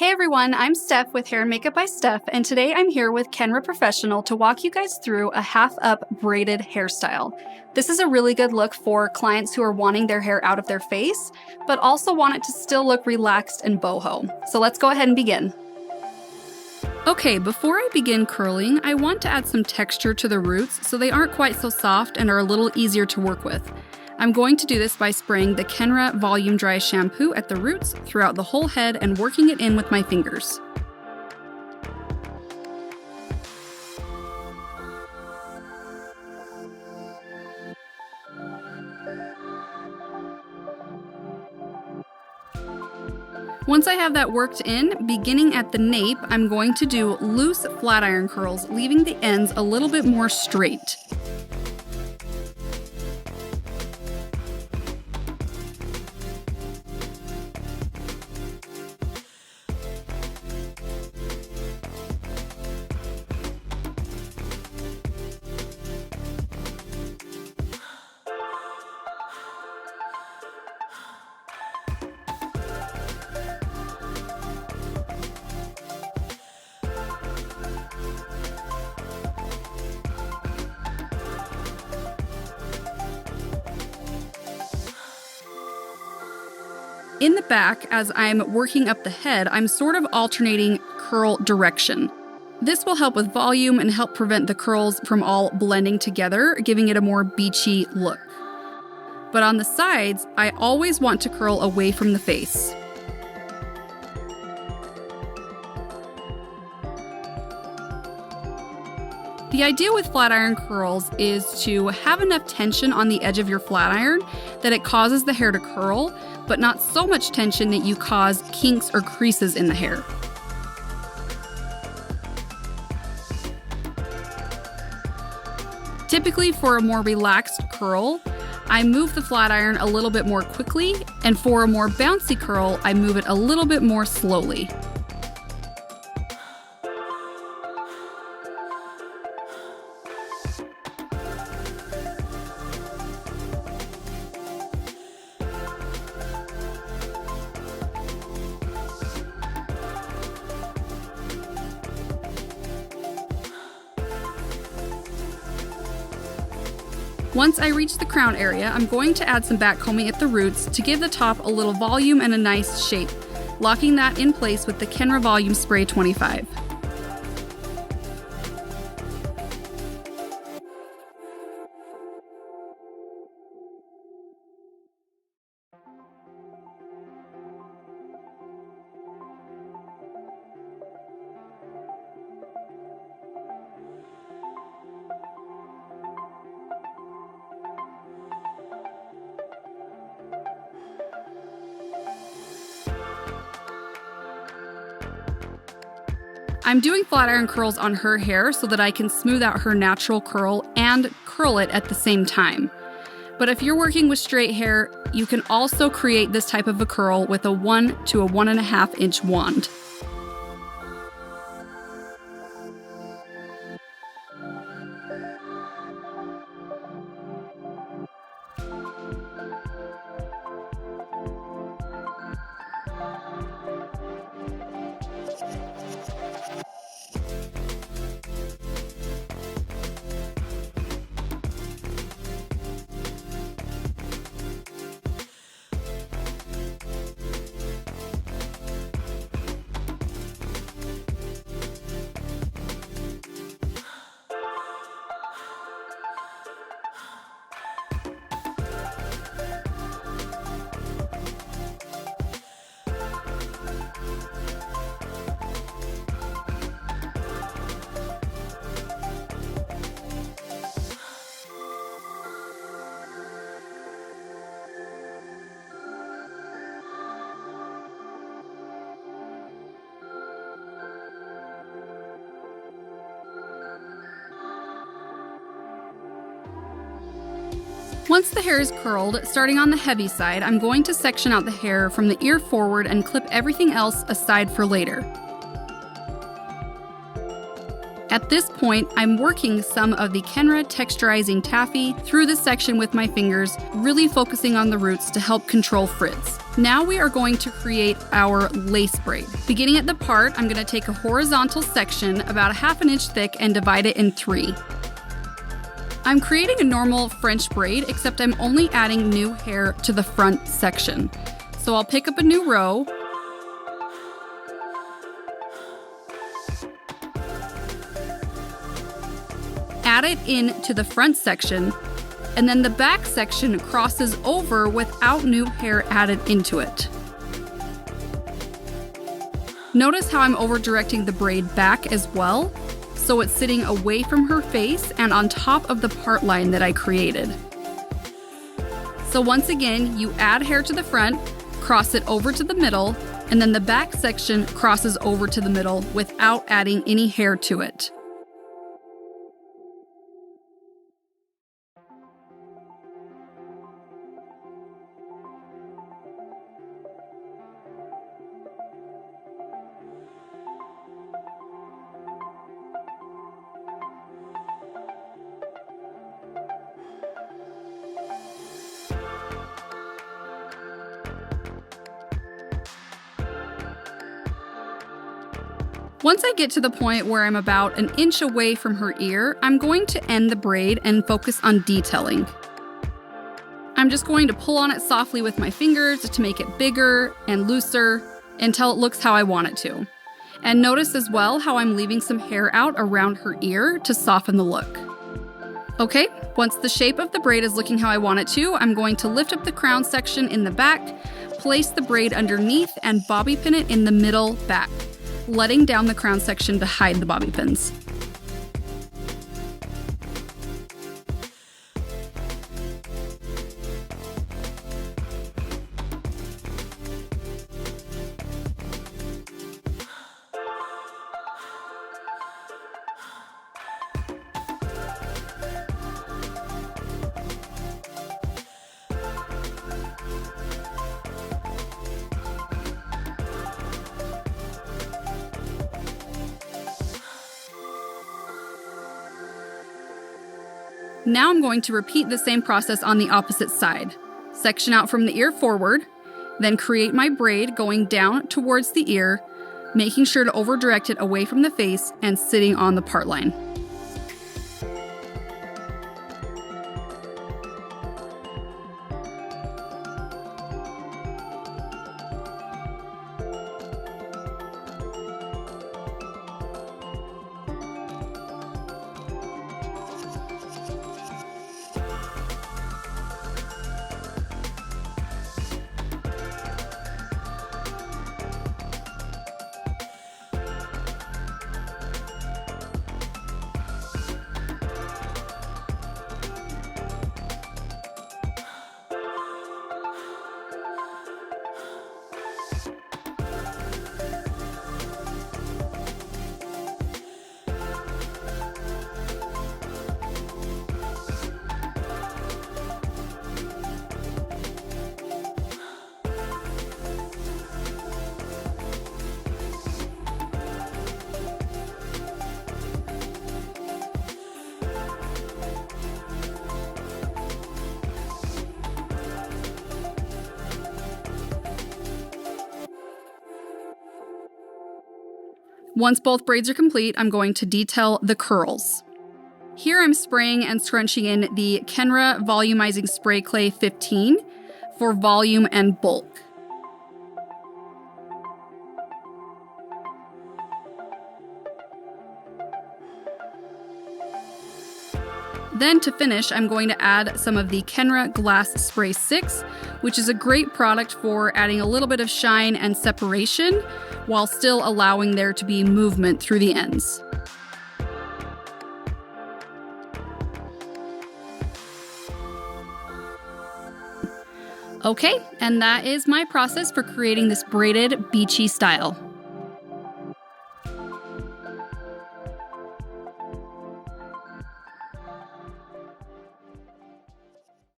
Hey everyone, I'm Steph with Hair and Makeup by Steph, and today I'm here with Kenra Professional to walk you guys through a half-up braided hairstyle. This is a really good look for clients who are wanting their hair out of their face, but also want it to still look relaxed and boho. So let's go ahead and begin. Okay, before I begin curling, I want to add some texture to the roots so they aren't quite so soft and are a little easier to work with. I'm going to do this by spraying the Kenra Volume Dry Shampoo at the roots throughout the whole head and working it in with my fingers. Once I have that worked in, beginning at the nape, I'm going to do loose flat iron curls, leaving the ends a little bit more straight. In the back, as I'm working up the head, I'm sort of alternating curl direction. This will help with volume and help prevent the curls from all blending together, giving it a more beachy look. But on the sides, I always want to curl away from the face. The idea with flat iron curls is to have enough tension on the edge of your flat iron that it causes the hair to curl, but not so much tension that you cause kinks or creases in the hair. Typically, for a more relaxed curl, I move the flat iron a little bit more quickly, and for a more bouncy curl, I move it a little bit more slowly. Once I reach the crown area, I'm going to add some back combing at the roots to give the top a little volume and a nice shape, locking that in place with the Kenra Volume Spray 25. I'm doing flat iron curls on her hair so that I can smooth out her natural curl and curl it at the same time. But if you're working with straight hair, you can also create this type of a curl with a 1 to a 1.5 inch wand. Once the hair is curled, starting on the heavy side, I'm going to section out the hair from the ear forward and clip everything else aside for later. At this point, I'm working some of the Kenra Texturizing Taffy through this section with my fingers, really focusing on the roots to help control frizz. Now we are going to create our lace braid. Beginning at the part, I'm going to take a horizontal section about 1/2 inch thick and divide it in 3. I'm creating a normal French braid, except I'm only adding new hair to the front section. So I'll pick up a new row, add it into the front section, and then the back section crosses over without new hair added into it. Notice how I'm over directing the braid back as well, so it's sitting away from her face and on top of the part line that I created. So once again, you add hair to the front, cross it over to the middle, and then the back section crosses over to the middle without adding any hair to it. Once I get to the point where I'm about 1 inch away from her ear, I'm going to end the braid and focus on detailing. I'm just going to pull on it softly with my fingers to make it bigger and looser until it looks how I want it to. And notice as well how I'm leaving some hair out around her ear to soften the look. Okay, once the shape of the braid is looking how I want it to, I'm going to lift up the crown section in the back, place the braid underneath, and bobby pin it in the middle back, letting down the crown section to hide the bobby pins. Now I'm going to repeat the same process on the opposite side. Section out from the ear forward, then create my braid going down towards the ear, making sure to over direct it away from the face and sitting on the part line. Once both braids are complete, I'm going to detail the curls. Here I'm spraying and scrunching in the Kenra Volumizing Spray Clay 15 for volume and bulk. Then to finish, I'm going to add some of the Kenra Glass Spray 6, which is a great product for adding a little bit of shine and separation while still allowing there to be movement through the ends. Okay, and that is my process for creating this braided beachy style.